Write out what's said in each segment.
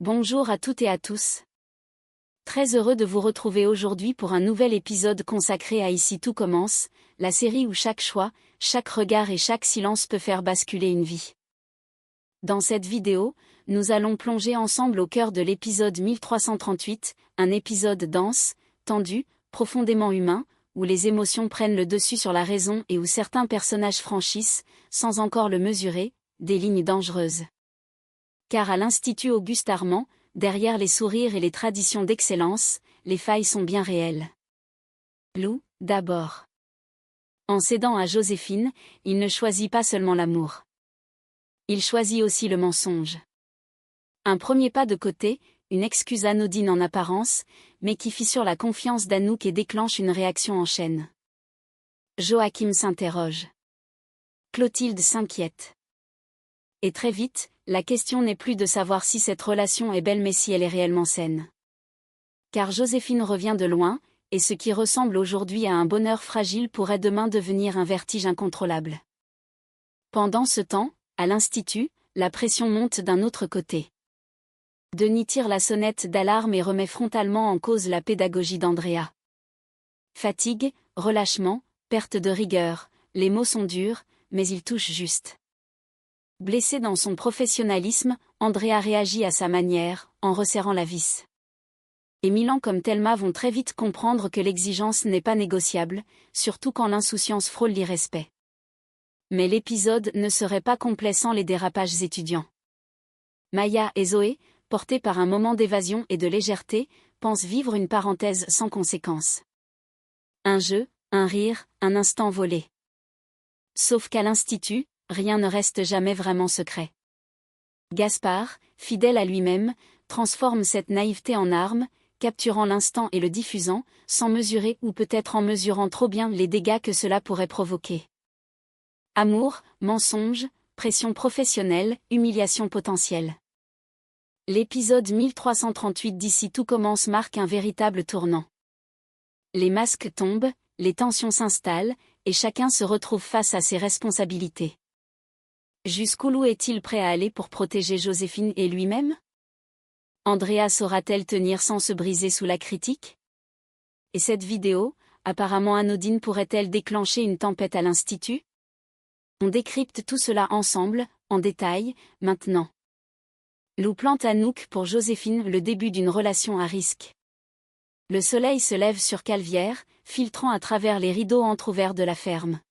Bonjour à toutes et à tous. Très heureux de vous retrouver aujourd'hui pour un nouvel épisode consacré à Ici tout commence, la série où chaque choix, chaque regard et chaque silence peut faire basculer une vie. Dans cette vidéo, nous allons plonger ensemble au cœur de l'épisode 1338, un épisode dense, tendu, profondément humain, où les émotions prennent le dessus sur la raison et où certains personnages franchissent, sans encore le mesurer, des lignes dangereuses. Car à l'Institut Auguste Armand, derrière les sourires et les traditions d'excellence, les failles sont bien réelles. Lou, d'abord. En cédant à Joséphine, il ne choisit pas seulement l'amour. Il choisit aussi le mensonge. Un premier pas de côté, une excuse anodine en apparence, mais qui fissure la confiance d'Anouk et déclenche une réaction en chaîne. Joachim s'interroge. Clotilde s'inquiète. Et très vite, la question n'est plus de savoir si cette relation est belle mais si elle est réellement saine. Car Joséphine revient de loin, et ce qui ressemble aujourd'hui à un bonheur fragile pourrait demain devenir un vertige incontrôlable. Pendant ce temps, à l'Institut, la pression monte d'un autre côté. Denis tire la sonnette d'alarme et remet frontalement en cause la pédagogie d'Andrea. Fatigue, relâchement, perte de rigueur, les mots sont durs, mais ils touchent juste. Blessé dans son professionnalisme, Andrea réagit à sa manière, en resserrant la vis. Et Milan comme Thelma vont très vite comprendre que l'exigence n'est pas négociable, surtout quand l'insouciance frôle l'irrespect. Mais l'épisode ne serait pas complet sans les dérapages étudiants. Maya et Zoé, portées par un moment d'évasion et de légèreté, pensent vivre une parenthèse sans conséquence. Un jeu, un rire, un instant volé. Sauf qu'à l'Institut, rien ne reste jamais vraiment secret. Gaspard, fidèle à lui-même, transforme cette naïveté en arme, capturant l'instant et le diffusant, sans mesurer ou peut-être en mesurant trop bien les dégâts que cela pourrait provoquer. Amour, mensonge, pression professionnelle, humiliation potentielle. L'épisode 1338 d'Ici tout commence marque un véritable tournant. Les masques tombent, les tensions s'installent, et chacun se retrouve face à ses responsabilités. Jusqu'où Lou est-il prêt à aller pour protéger Joséphine et lui-même? Andrea saura-t-elle tenir sans se briser sous la critique? Et cette vidéo, apparemment anodine, pourrait-elle déclencher une tempête à l'Institut? On décrypte tout cela ensemble, en détail, maintenant. Lou plante Anouk pour Joséphine, le début d'une relation à risque. Le soleil se lève sur Calvière, filtrant à travers les rideaux entr'ouverts de la ferme.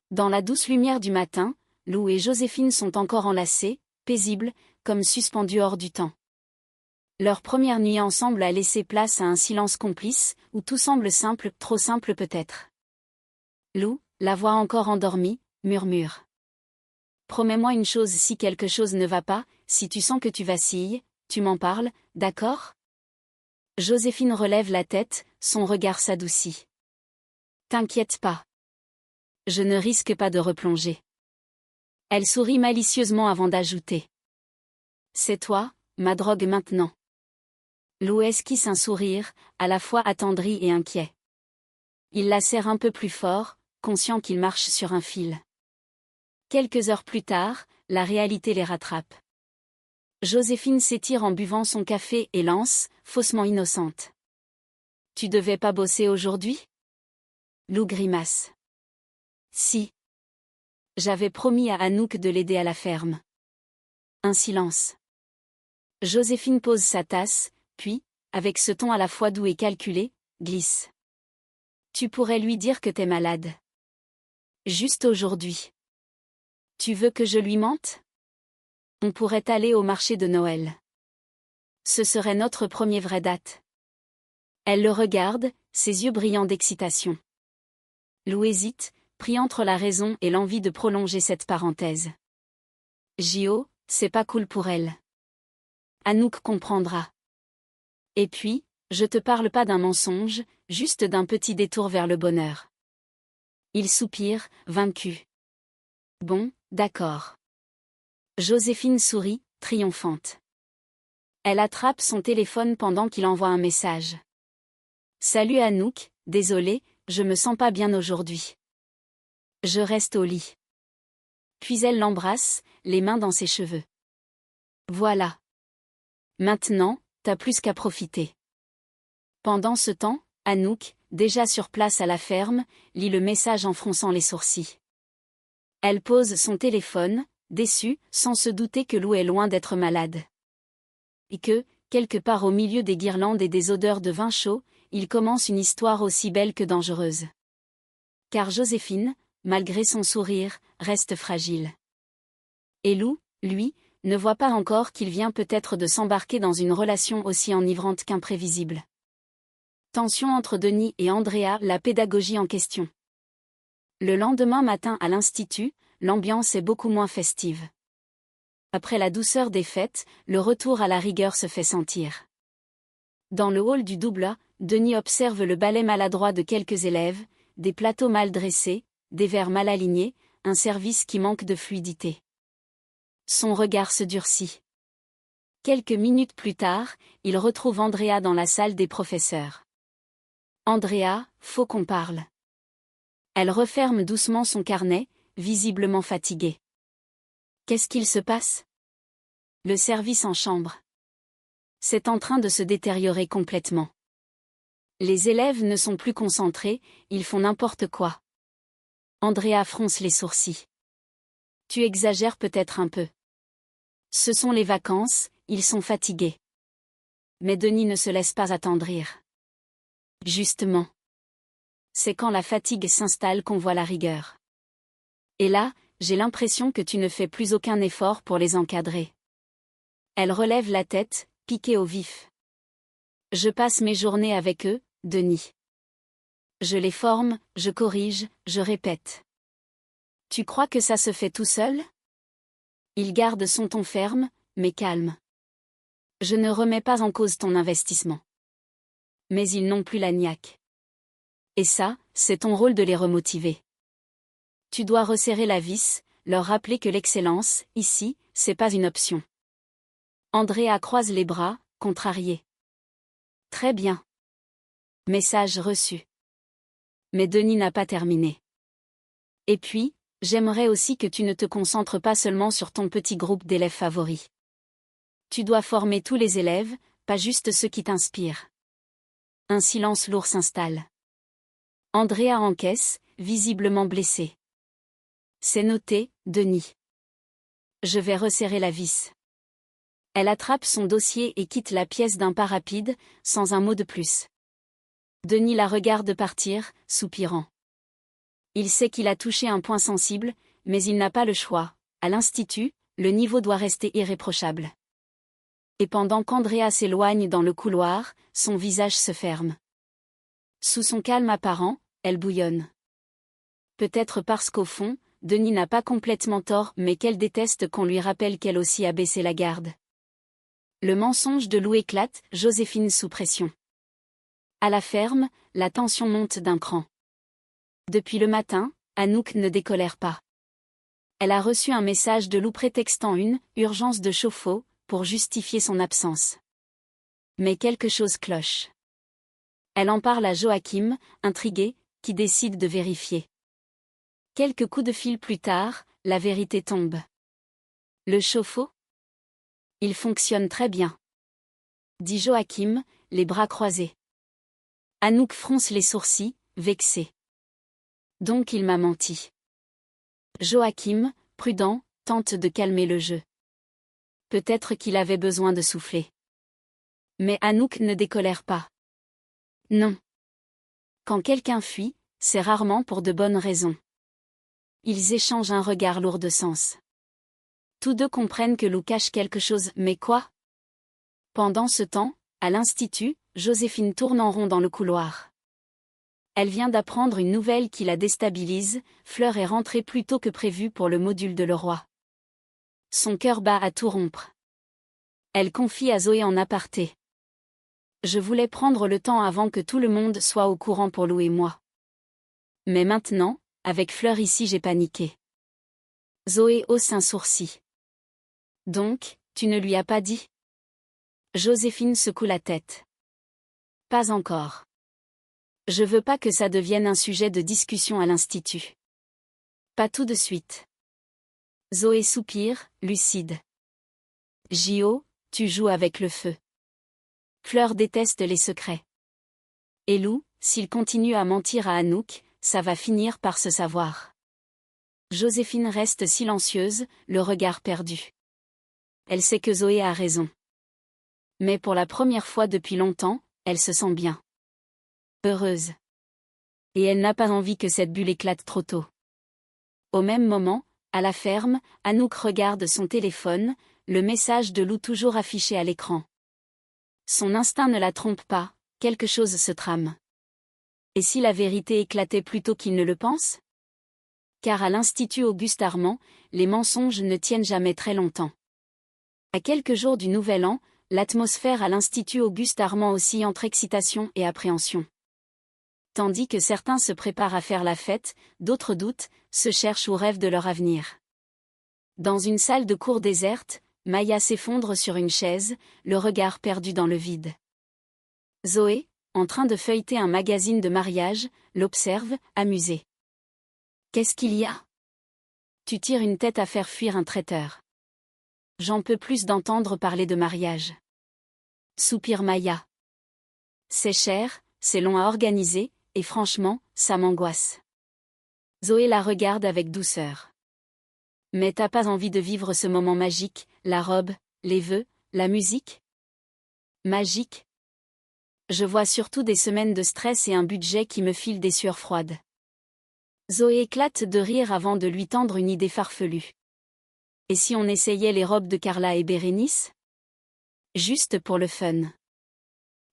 Dans la douce lumière du matin, Lou et Joséphine sont encore enlacés, paisibles, comme suspendus hors du temps. Leur première nuit ensemble a laissé place à un silence complice, où tout semble simple, trop simple peut-être. Lou, la voix encore endormie, murmure. Promets-moi une chose, si quelque chose ne va pas, si tu sens que tu vacilles, tu m'en parles, d'accord? Joséphine relève la tête, son regard s'adoucit. T'inquiète pas. Je ne risque pas de replonger. Elle sourit malicieusement avant d'ajouter. C'est toi, ma drogue maintenant. Lou esquisse un sourire, à la fois attendri et inquiet. Il la serre un peu plus fort, conscient qu'il marche sur un fil. Quelques heures plus tard, la réalité les rattrape. Joséphine s'étire en buvant son café et lance, faussement innocente. Tu devais pas bosser aujourd'hui? Lou grimace. Si. J'avais promis à Anouk de l'aider à la ferme. Un silence. Joséphine pose sa tasse, puis, avec ce ton à la fois doux et calculé, glisse. Tu pourrais lui dire que t'es malade. Juste aujourd'hui. Tu veux que je lui mente? On pourrait aller au marché de Noël. Ce serait notre première vraie date. Elle le regarde, ses yeux brillants d'excitation. Lou hésite, pris entre la raison et l'envie de prolonger cette parenthèse. Jo, c'est pas cool pour elle. Anouk comprendra. Et puis, je te parle pas d'un mensonge, juste d'un petit détour vers le bonheur. Il soupire, vaincu. Bon, d'accord. Joséphine sourit, triomphante. Elle attrape son téléphone pendant qu'il envoie un message. Salut Anouk, désolée, je me sens pas bien aujourd'hui. Je reste au lit. Puis elle l'embrasse, les mains dans ses cheveux. Voilà. Maintenant, t'as plus qu'à profiter. Pendant ce temps, Anouk, déjà sur place à la ferme, lit le message en fronçant les sourcils. Elle pose son téléphone, déçue, sans se douter que Lou est loin d'être malade. Et que, quelque part au milieu des guirlandes et des odeurs de vin chaud, il commence une histoire aussi belle que dangereuse. Car Joséphine, malgré son sourire, reste fragile. Et Lou, lui, ne voit pas encore qu'il vient peut-être de s'embarquer dans une relation aussi enivrante qu'imprévisible. Tension entre Denis et Andrea, la pédagogie en question. Le lendemain matin à l'institut, l'ambiance est beaucoup moins festive. Après la douceur des fêtes, le retour à la rigueur se fait sentir. Dans le hall du double A, Denis observe le balai maladroit de quelques élèves, des plateaux mal dressés, des verres mal alignés, un service qui manque de fluidité. Son regard se durcit. Quelques minutes plus tard, il retrouve Andrea dans la salle des professeurs. Andrea, faut qu'on parle. Elle referme doucement son carnet, visiblement fatiguée. Qu'est-ce qu'il se passe? Le service en chambre. C'est en train de se détériorer complètement. Les élèves ne sont plus concentrés, ils font n'importe quoi. Andrea fronce les sourcils. Tu exagères peut-être un peu. Ce sont les vacances, ils sont fatigués. Mais Denis ne se laisse pas attendrir. Justement. C'est quand la fatigue s'installe qu'on voit la rigueur. Et là, j'ai l'impression que tu ne fais plus aucun effort pour les encadrer. Elle relève la tête, piquée au vif. Je passe mes journées avec eux, Denis. Je les forme, je corrige, je répète. Tu crois que ça se fait tout seul? Il garde son ton ferme, mais calme. Je ne remets pas en cause ton investissement. Mais ils n'ont plus la niaque. Et ça, c'est ton rôle de les remotiver. Tu dois resserrer la vis, leur rappeler que l'excellence, ici, c'est pas une option. Andrea croise les bras, contrariée. Très bien. Message reçu. Mais Denis n'a pas terminé. Et puis, j'aimerais aussi que tu ne te concentres pas seulement sur ton petit groupe d'élèves favoris. Tu dois former tous les élèves, pas juste ceux qui t'inspirent. Un silence lourd s'installe. Andrea encaisse, visiblement blessée. C'est noté, Denis. Je vais resserrer la vis. Elle attrape son dossier et quitte la pièce d'un pas rapide, sans un mot de plus. Denis la regarde partir, soupirant. Il sait qu'il a touché un point sensible, mais il n'a pas le choix. À l'institut, le niveau doit rester irréprochable. Et pendant qu'Andrea s'éloigne dans le couloir, son visage se ferme. Sous son calme apparent, elle bouillonne. Peut-être parce qu'au fond, Denis n'a pas complètement tort, mais qu'elle déteste qu'on lui rappelle qu'elle aussi a baissé la garde. Le mensonge de Lou éclate, Joséphine sous pression. À la ferme, la tension monte d'un cran. Depuis le matin, Anouk ne décolère pas. Elle a reçu un message de Lou prétextant une urgence de chauffe-eau pour justifier son absence. Mais quelque chose cloche. Elle en parle à Joachim, intrigué, qui décide de vérifier. Quelques coups de fil plus tard, la vérité tombe. Le chauffe-eau? Il fonctionne très bien. Dit Joachim, les bras croisés. Anouk fronce les sourcils, vexée. Donc il m'a menti. Joachim, prudent, tente de calmer le jeu. Peut-être qu'il avait besoin de souffler. Mais Anouk ne décolère pas. Non. Quand quelqu'un fuit, c'est rarement pour de bonnes raisons. Ils échangent un regard lourd de sens. Tous deux comprennent que Lou cache quelque chose, mais quoi? Pendant ce temps, à l'institut, Joséphine tourne en rond dans le couloir. Elle vient d'apprendre une nouvelle qui la déstabilise, Fleur est rentrée plus tôt que prévu pour le module de Leroy. Son cœur bat à tout rompre. Elle confie à Zoé en aparté. Je voulais prendre le temps avant que tout le monde soit au courant pour Lou et moi. Mais maintenant, avec Fleur ici j'ai paniqué. Zoé hausse un sourcil. Donc, tu ne lui as pas dit? Joséphine secoue la tête. Pas encore. Je veux pas que ça devienne un sujet de discussion à l'institut. Pas tout de suite. Zoé soupire, lucide. Jo, Tu joues avec le feu. Fleur déteste les secrets. Et Lou, s'il continue à mentir à Anouk, ça va finir par se savoir. Joséphine reste silencieuse, le regard perdu. Elle sait que Zoé a raison. Mais pour la première fois depuis longtemps, elle se sent bien. Heureuse. Et elle n'a pas envie que cette bulle éclate trop tôt. Au même moment, à la ferme, Anouk regarde son téléphone, le message de Lou toujours affiché à l'écran. Son instinct ne la trompe pas, quelque chose se trame. Et si la vérité éclatait plus tôt qu'il ne le pense ? Car à l'Institut Auguste Armand, les mensonges ne tiennent jamais très longtemps. À quelques jours du Nouvel An, l'atmosphère à l'Institut Auguste Armand oscille entre excitation et appréhension. Tandis que certains se préparent à faire la fête, d'autres doutent, se cherchent ou rêvent de leur avenir. Dans une salle de cours déserte, Maya s'effondre sur une chaise, le regard perdu dans le vide. Zoé, en train de feuilleter un magazine de mariage, l'observe, amusée. Qu'est-ce qu'il y a ? Tu tires une tête à faire fuir un traiteur. J'en peux plus d'entendre parler de mariage. Soupire Maya. C'est cher, c'est long à organiser, et franchement, ça m'angoisse. Zoé la regarde avec douceur. Mais t'as pas envie de vivre ce moment magique, la robe, les vœux, la musique ? Magique ? Je vois surtout des semaines de stress et un budget qui me file des sueurs froides. Zoé éclate de rire avant de lui tendre une idée farfelue. Et si on essayait les robes de Carla et Bérénice ? Juste pour le fun.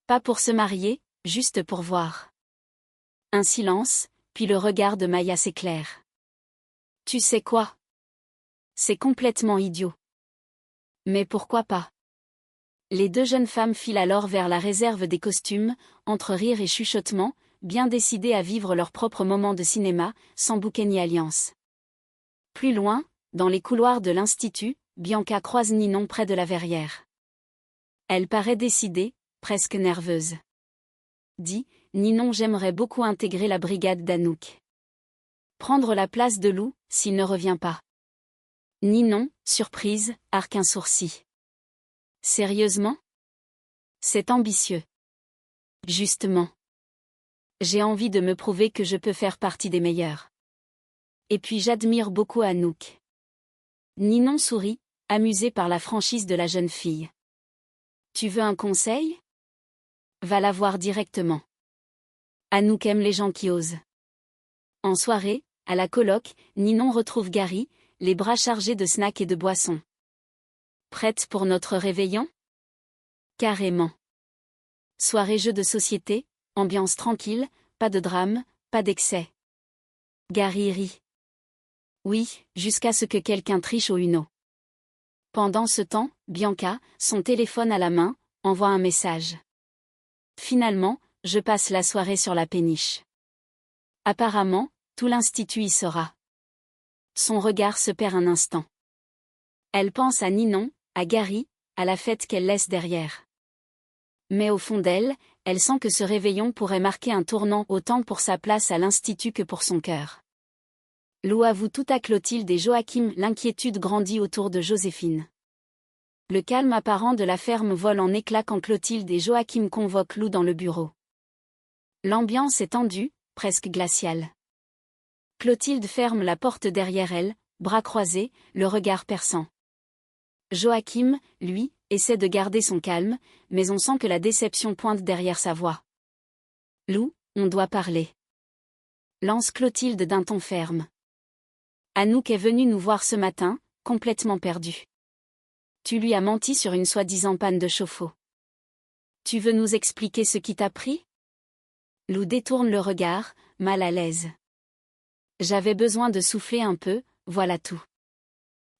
Pas pour se marier, juste pour voir. Un silence, puis le regard de Maya s'éclaire. Tu sais quoi ? C'est complètement idiot. Mais pourquoi pas ? Les deux jeunes femmes filent alors vers la réserve des costumes, entre rire et chuchotement, bien décidées à vivre leur propre moment de cinéma, sans bouquet ni alliance. Plus loin, dans les couloirs de l'Institut, Bianca croise Ninon près de la verrière. Elle paraît décidée, presque nerveuse. Dit, Ninon, j'aimerais beaucoup intégrer la brigade d'Anouk. Prendre la place de Lou, s'il ne revient pas. Ninon, surprise, arque un sourcil. Sérieusement ? C'est ambitieux. Justement. J'ai envie de me prouver que je peux faire partie des meilleurs. Et puis j'admire beaucoup Anouk. Ninon sourit, amusée par la franchise de la jeune fille. Tu veux un conseil ? Va la voir directement. Anouk aime les gens qui osent. En soirée, à la coloc, Ninon retrouve Gary, les bras chargés de snacks et de boissons. Prête pour notre réveillon ? Carrément. Soirée jeu de société, ambiance tranquille, pas de drame, pas d'excès. Gary rit. Oui, jusqu'à ce que quelqu'un triche au Uno. Pendant ce temps, Bianca, son téléphone à la main, envoie un message. Finalement, je passe la soirée sur la péniche. Apparemment, tout l'Institut y sera. Son regard se perd un instant. Elle pense à Ninon, à Gary, à la fête qu'elle laisse derrière. Mais au fond d'elle, elle sent que ce réveillon pourrait marquer un tournant autant pour sa place à l'Institut que pour son cœur. Lou avoue tout à Clotilde et Joachim, l'inquiétude grandit autour de Joséphine. Le calme apparent de la ferme vole en éclats quand Clotilde et Joachim convoquent Lou dans le bureau. L'ambiance est tendue, presque glaciale. Clotilde ferme la porte derrière elle, bras croisés, le regard perçant. Joachim, lui, essaie de garder son calme, mais on sent que la déception pointe derrière sa voix. Lou, on doit parler. Lance Clotilde d'un ton ferme. Anouk est venue nous voir ce matin, complètement perdue. Tu lui as menti sur une soi-disant panne de chauffe-eau. Tu veux nous expliquer ce qui t'a pris ? Lou détourne le regard, mal à l'aise. J'avais besoin de souffler un peu, voilà tout.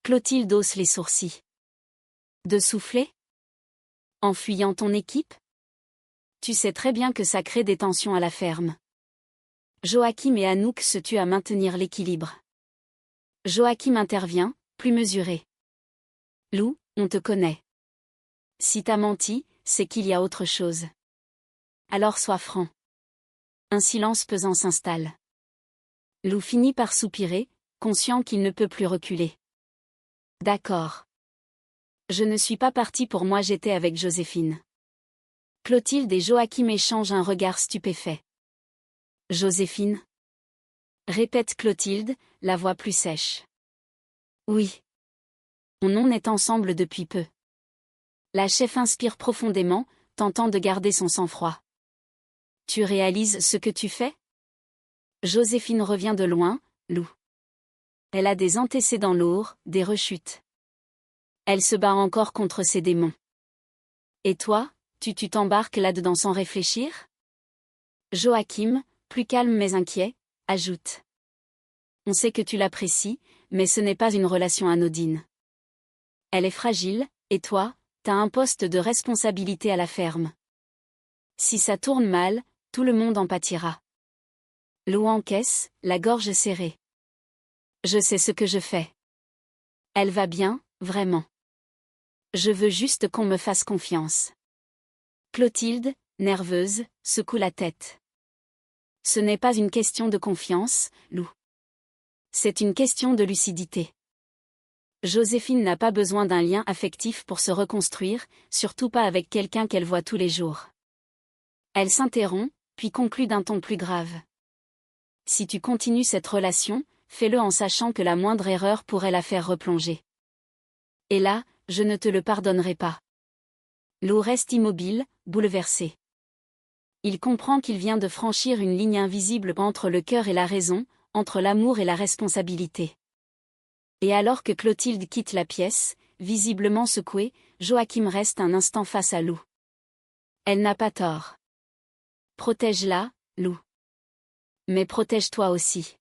Clotilde hausse les sourcils. De souffler ? En fuyant ton équipe ? Tu sais très bien que ça crée des tensions à la ferme. Joachim et Anouk se tuent à maintenir l'équilibre. Joachim intervient, plus mesuré. Lou, on te connaît. Si t'as menti, c'est qu'il y a autre chose. Alors sois franc. Un silence pesant s'installe. Lou finit par soupirer, conscient qu'il ne peut plus reculer. D'accord. Je ne suis pas partie pour moi, j'étais avec Joséphine. Clotilde et Joachim échangent un regard stupéfait. Joséphine? Répète Clotilde, la voix plus sèche. Oui. On est ensemble depuis peu. La chef inspire profondément, tentant de garder son sang-froid. Tu réalises ce que tu fais? Joséphine revient de loin, Lou. Elle a des antécédents lourds, des rechutes. Elle se bat encore contre ses démons. Et toi, tu t'embarques là-dedans sans réfléchir? Joachim, plus calme mais inquiet, ajoute. On sait que tu l'apprécies, mais ce n'est pas une relation anodine. Elle est fragile, et toi, t'as un poste de responsabilité à la ferme. Si ça tourne mal, tout le monde en pâtira. Lou encaisse, la gorge serrée. Je sais ce que je fais. Elle va bien, vraiment. Je veux juste qu'on me fasse confiance. Clotilde, nerveuse, secoue la tête. Ce n'est pas une question de confiance, Lou. C'est une question de lucidité. Joséphine n'a pas besoin d'un lien affectif pour se reconstruire, surtout pas avec quelqu'un qu'elle voit tous les jours. Elle s'interrompt, puis conclut d'un ton plus grave. Si tu continues cette relation, fais-le en sachant que la moindre erreur pourrait la faire replonger. Et là, je ne te le pardonnerai pas. Lou reste immobile, bouleversé. Il comprend qu'il vient de franchir une ligne invisible entre le cœur et la raison, entre l'amour et la responsabilité. Et alors que Clotilde quitte la pièce, visiblement secouée, Joachim reste un instant face à Lou. Elle n'a pas tort. Protège-la, Lou. Mais protège-toi aussi.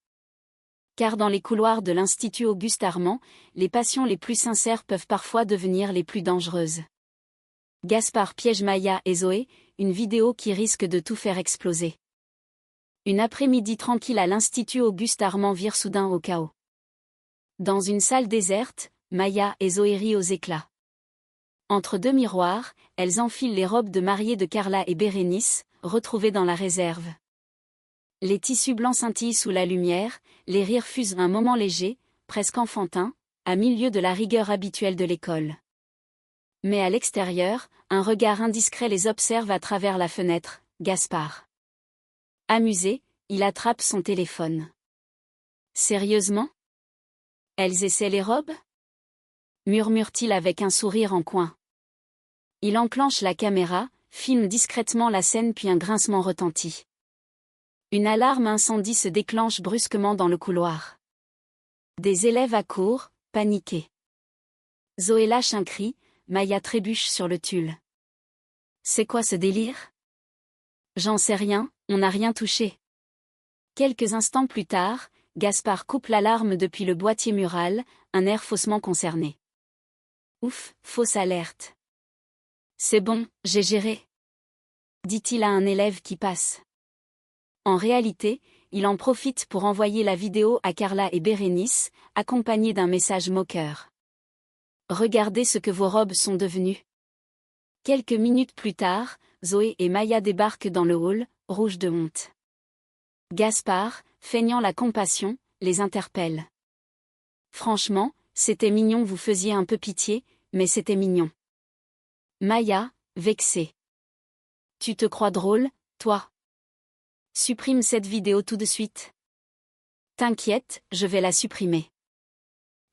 Car dans les couloirs de l'Institut Auguste Armand, les passions les plus sincères peuvent parfois devenir les plus dangereuses. Gaspard piège Maya et Zoé, une vidéo qui risque de tout faire exploser. Une après-midi tranquille à l'Institut Auguste Armand vire soudain au chaos. Dans une salle déserte, Maya et Zoé rient aux éclats. Entre deux miroirs, elles enfilent les robes de mariée de Carla et Bérénice, retrouvées dans la réserve. Les tissus blancs scintillent sous la lumière, les rires fusent un moment léger, presque enfantin, à milieu de la rigueur habituelle de l'école. Mais à l'extérieur, un regard indiscret les observe à travers la fenêtre, Gaspard. Amusé, il attrape son téléphone. Sérieusement? Elles essaient les robes? Murmure-t-il avec un sourire en coin. Il enclenche la caméra, filme discrètement la scène puis un grincement retentit. Une alarme incendie se déclenche brusquement dans le couloir. Des élèves accourent, paniqués. Zoé lâche un cri, Maya trébuche sur le tulle. C'est quoi ce délire? J'en sais rien, on n'a rien touché. Quelques instants plus tard, Gaspard coupe l'alarme depuis le boîtier mural, un air faussement concerné. Ouf, fausse alerte. C'est bon, j'ai géré. Dit-il à un élève qui passe. En réalité, il en profite pour envoyer la vidéo à Carla et Bérénice, accompagnée d'un message moqueur. Regardez ce que vos robes sont devenues. Quelques minutes plus tard, Zoé et Maya débarquent dans le hall, rouges de honte. Gaspard, feignant la compassion, les interpelle. Franchement, c'était mignon, vous faisiez un peu pitié, mais c'était mignon. Maya, vexée. Tu te crois drôle, toi? Supprime cette vidéo tout de suite. T'inquiète, je vais la supprimer.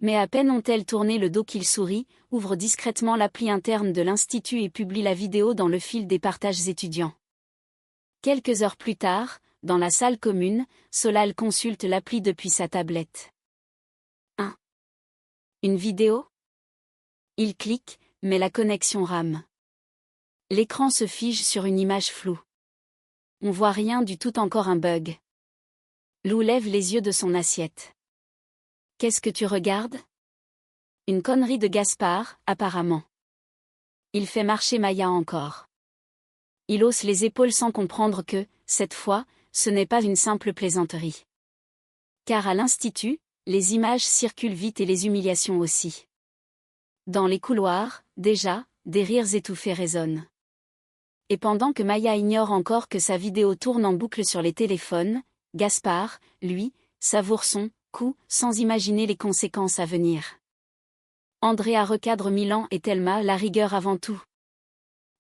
Mais à peine ont-elles tourné le dos qu'il sourit, ouvre discrètement l'appli interne de l'Institut et publie la vidéo dans le fil des partages étudiants. Quelques heures plus tard, dans la salle commune, Solal consulte l'appli depuis sa tablette. Une vidéo? Il clique, mais la connexion rame. L'écran se fige sur une image floue. On voit rien du tout, encore un bug. Lou lève les yeux de son assiette. Qu'est-ce que tu regardes? Une connerie de Gaspard, apparemment. Il fait marcher Maya encore. Il hausse les épaules sans comprendre que, cette fois, ce n'est pas une simple plaisanterie. Car à l'Institut, les images circulent vite et les humiliations aussi. Dans les couloirs, déjà, des rires étouffés résonnent. Et pendant que Maya ignore encore que sa vidéo tourne en boucle sur les téléphones, Gaspard, lui, savoure son coup sans imaginer les conséquences à venir. Andrea recadre Milan et Thelma, la rigueur avant tout.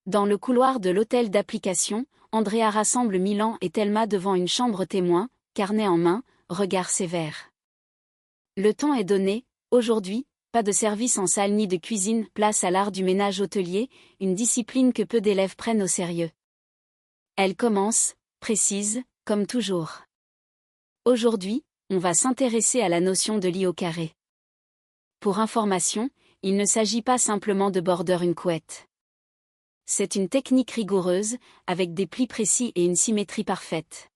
Dans le couloir de l'hôtel d'application, Andrea rassemble Milan et Thelma devant une chambre témoin, carnet en main, regard sévère. Le ton est donné, aujourd'hui, pas de service en salle ni de cuisine, place à l'art du ménage hôtelier, une discipline que peu d'élèves prennent au sérieux. Elle commence, précise, comme toujours. Aujourd'hui, on va s'intéresser à la notion de lit au carré. Pour information, il ne s'agit pas simplement de border une couette. C'est une technique rigoureuse, avec des plis précis et une symétrie parfaite.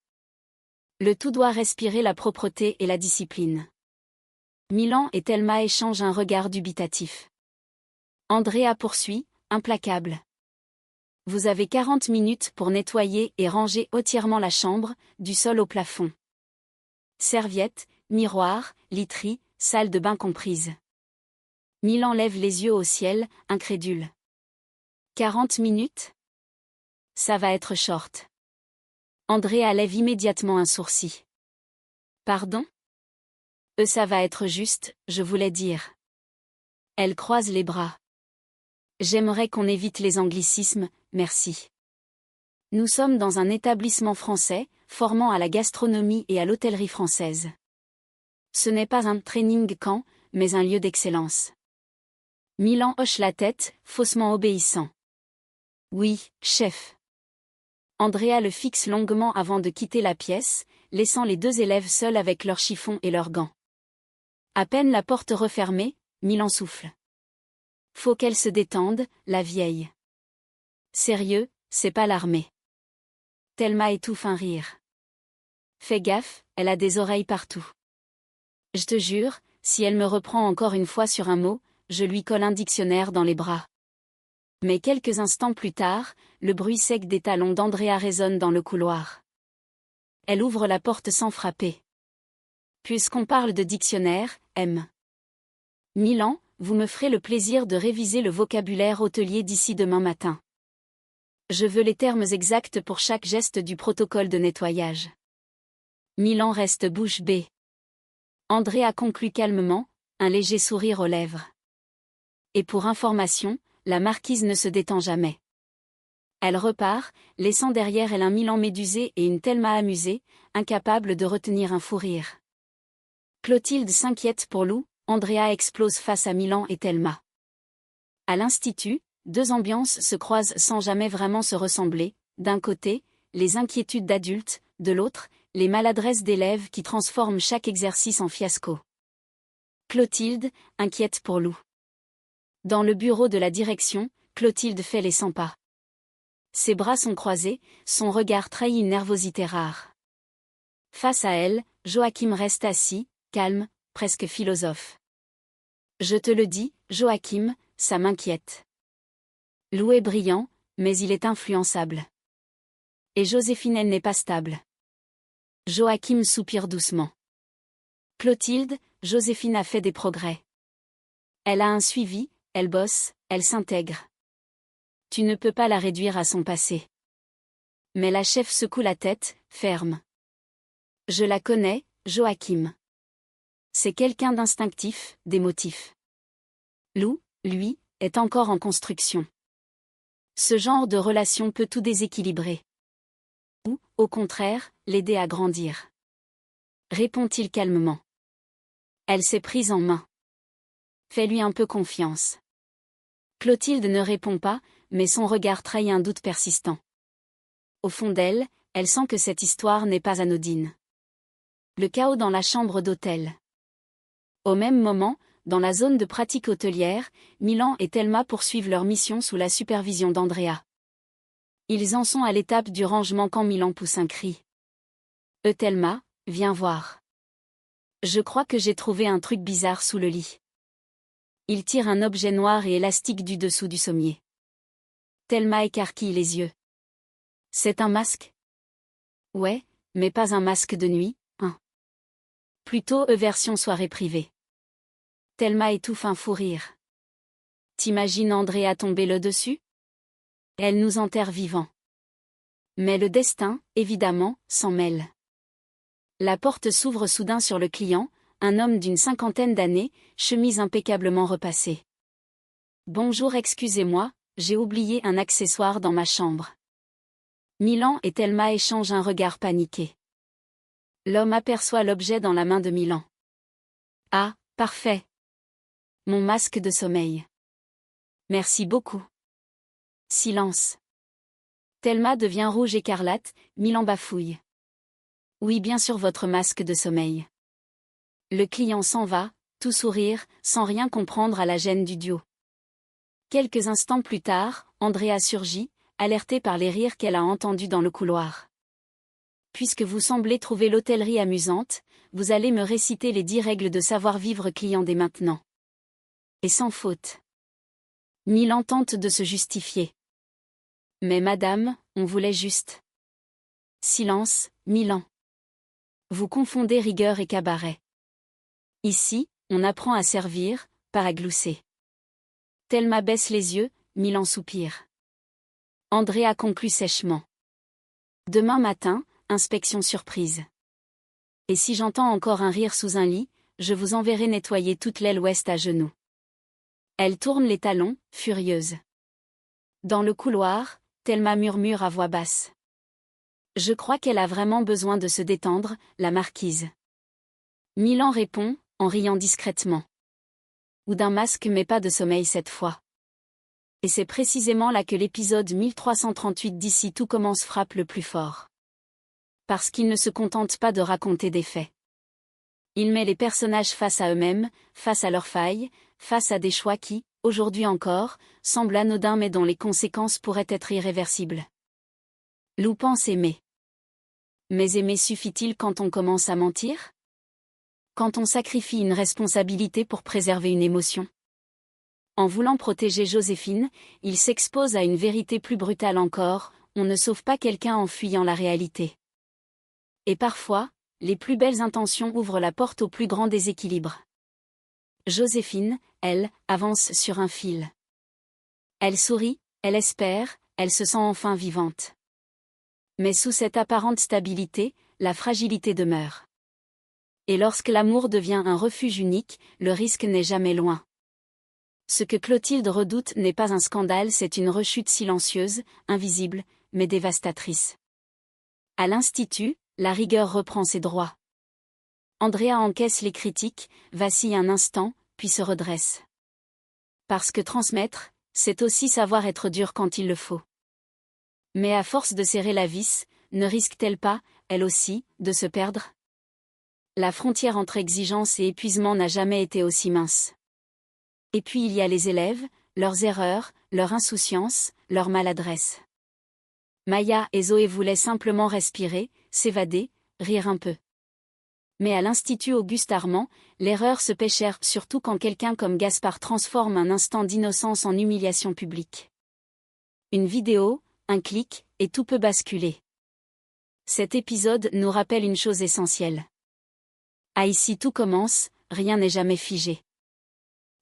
Le tout doit respirer la propreté et la discipline. Milan et Thelma échangent un regard dubitatif. Andrea poursuit, implacable. Vous avez 40 minutes pour nettoyer et ranger entièrement la chambre, du sol au plafond. Serviettes, miroirs, literie, salle de bain comprise. Milan lève les yeux au ciel, incrédule. 40 minutes? Ça va être short. Andrea lève immédiatement un sourcil. Pardon? Ça va être juste, je voulais dire. Elle croise les bras. J'aimerais qu'on évite les anglicismes, merci. Nous sommes dans un établissement français, formant à la gastronomie et à l'hôtellerie française. Ce n'est pas un training camp, mais un lieu d'excellence. Milan hoche la tête, faussement obéissant. Oui, chef. Andrea le fixe longuement avant de quitter la pièce, laissant les deux élèves seuls avec leurs chiffons et leurs gants. À peine la porte refermée, Milan souffle. Faut qu'elle se détende, la vieille. Sérieux, c'est pas l'armée. Thelma étouffe un rire. Fais gaffe, elle a des oreilles partout. Je te jure, si elle me reprend encore une fois sur un mot, je lui colle un dictionnaire dans les bras. Mais quelques instants plus tard, le bruit sec des talons d'Andrea résonne dans le couloir. Elle ouvre la porte sans frapper. Puisqu'on parle de dictionnaire, M. Milan, vous me ferez le plaisir de réviser le vocabulaire hôtelier d'ici demain matin. Je veux les termes exacts pour chaque geste du protocole de nettoyage. Milan reste bouche bée. Andrea conclut calmement, un léger sourire aux lèvres. Et pour information, la marquise ne se détend jamais. Elle repart, laissant derrière elle un Milan médusé et une Thelma amusée, incapable de retenir un fou rire. Clotilde s'inquiète pour Lou, Andrea explose face à Milan et Thelma. À l'institut, deux ambiances se croisent sans jamais vraiment se ressembler, d'un côté, les inquiétudes d'adultes, de l'autre, les maladresses d'élèves qui transforment chaque exercice en fiasco. Clotilde, inquiète pour Lou. Dans le bureau de la direction, Clotilde fait les 100 pas. Ses bras sont croisés, son regard trahit une nervosité rare. Face à elle, Joachim reste assis, calme, presque philosophe. Je te le dis, Joachim, ça m'inquiète. Lou est brillant, mais il est influençable. Et Joséphine, elle n'est pas stable. Joachim soupire doucement. Clotilde, Joséphine a fait des progrès. Elle a un suivi, elle bosse, elle s'intègre. Tu ne peux pas la réduire à son passé. Mais la chef secoue la tête, ferme. Je la connais, Joachim. C'est quelqu'un d'instinctif, d'émotif. Lou, lui, est encore en construction. Ce genre de relation peut tout déséquilibrer. Ou, au contraire, l'aider à grandir. Répond-il calmement. Elle s'est prise en main. Fais-lui un peu confiance. Clotilde ne répond pas, mais son regard trahit un doute persistant. Au fond d'elle, elle sent que cette histoire n'est pas anodine. Le chaos dans la chambre d'hôtel. Au même moment, dans la zone de pratique hôtelière, Milan et Thelma poursuivent leur mission sous la supervision d'Andrea. Ils en sont à l'étape du rangement quand Milan pousse un cri. Thelma, viens voir. Je crois que j'ai trouvé un truc bizarre sous le lit. Il tire un objet noir et élastique du dessous du sommier. Thelma écarquille les yeux. C'est un masque? Ouais, mais pas un masque de nuit, hein. Plutôt version soirée privée. Thelma étouffe un fou rire. T'imagines Andrea tomber le dessus? Elle nous enterre vivants. Mais le destin, évidemment, s'en mêle. La porte s'ouvre soudain sur le client, un homme d'une 50aine d'années, chemise impeccablement repassée. Bonjour, excusez-moi, j'ai oublié un accessoire dans ma chambre. Milan et Thelma échangent un regard paniqué. L'homme aperçoit l'objet dans la main de Milan. Ah, parfait. Mon masque de sommeil. Merci beaucoup. Silence. Thelma devient rouge écarlate, Milan bafouille. Oui, bien sûr, votre masque de sommeil. Le client s'en va, tout sourire, sans rien comprendre à la gêne du duo. Quelques instants plus tard, Andrea surgit, alertée par les rires qu'elle a entendus dans le couloir. Puisque vous semblez trouver l'hôtellerie amusante, vous allez me réciter les 10 règles de savoir-vivre client dès maintenant. Et sans faute. Milan tente de se justifier. Mais madame, on voulait juste. Silence, Milan. Vous confondez rigueur et cabaret. Ici, on apprend à servir, pas à glousser. Thelma baisse les yeux, Milan soupire. Andrea conclut sèchement. Demain matin, inspection surprise. Et si j'entends encore un rire sous un lit, je vous enverrai nettoyer toute l'aile ouest à genoux. Elle tourne les talons, furieuse. Dans le couloir, Thelma murmure à voix basse. Je crois qu'elle a vraiment besoin de se détendre, la marquise. Milan répond, en riant discrètement. Ou d'un masque mais pas de sommeil cette fois. Et c'est précisément là que l'épisode 1338 d'Ici tout commence frappe le plus fort. Parce qu'il ne se contente pas de raconter des faits. Il met les personnages face à eux-mêmes, face à leurs failles, face à des choix qui, aujourd'hui encore, semblent anodins mais dont les conséquences pourraient être irréversibles. Lou pense aimer. Mais aimer suffit-il quand on commence à mentir? Quand on sacrifie une responsabilité pour préserver une émotion? En voulant protéger Joséphine, il s'expose à une vérité plus brutale encore, on ne sauve pas quelqu'un en fuyant la réalité. Et parfois, les plus belles intentions ouvrent la porte au plus grand déséquilibre. Joséphine, elle, avance sur un fil. Elle sourit, elle espère, elle se sent enfin vivante. Mais sous cette apparente stabilité, la fragilité demeure. Et lorsque l'amour devient un refuge unique, le risque n'est jamais loin. Ce que Clotilde redoute n'est pas un scandale, c'est une rechute silencieuse, invisible, mais dévastatrice. À l'Institut, la rigueur reprend ses droits. Andrea encaisse les critiques, vacille un instant, puis se redresse. Parce que transmettre, c'est aussi savoir être dur quand il le faut. Mais à force de serrer la vis, ne risque-t-elle pas, elle aussi, de se perdre? La frontière entre exigence et épuisement n'a jamais été aussi mince. Et puis il y a les élèves, leurs erreurs, leur insouciance, leur maladresse. Maya et Zoé voulaient simplement respirer, s'évader, rire un peu. Mais à l'Institut Auguste Armand, l'erreur se paie cher, surtout quand quelqu'un comme Gaspard transforme un instant d'innocence en humiliation publique. Une vidéo, un clic, et tout peut basculer. Cet épisode nous rappelle une chose essentielle. À Ici tout commence, rien n'est jamais figé.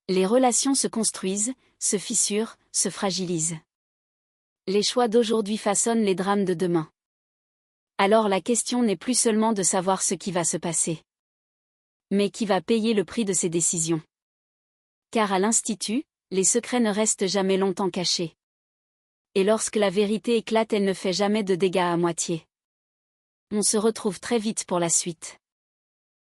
Les relations se construisent, se fissurent, se fragilisent. Les choix d'aujourd'hui façonnent les drames de demain. Alors la question n'est plus seulement de savoir ce qui va se passer. Mais qui va payer le prix de ces décisions. Car à l'Institut, les secrets ne restent jamais longtemps cachés. Et lorsque la vérité éclate, elle ne fait jamais de dégâts à moitié. On se retrouve très vite pour la suite.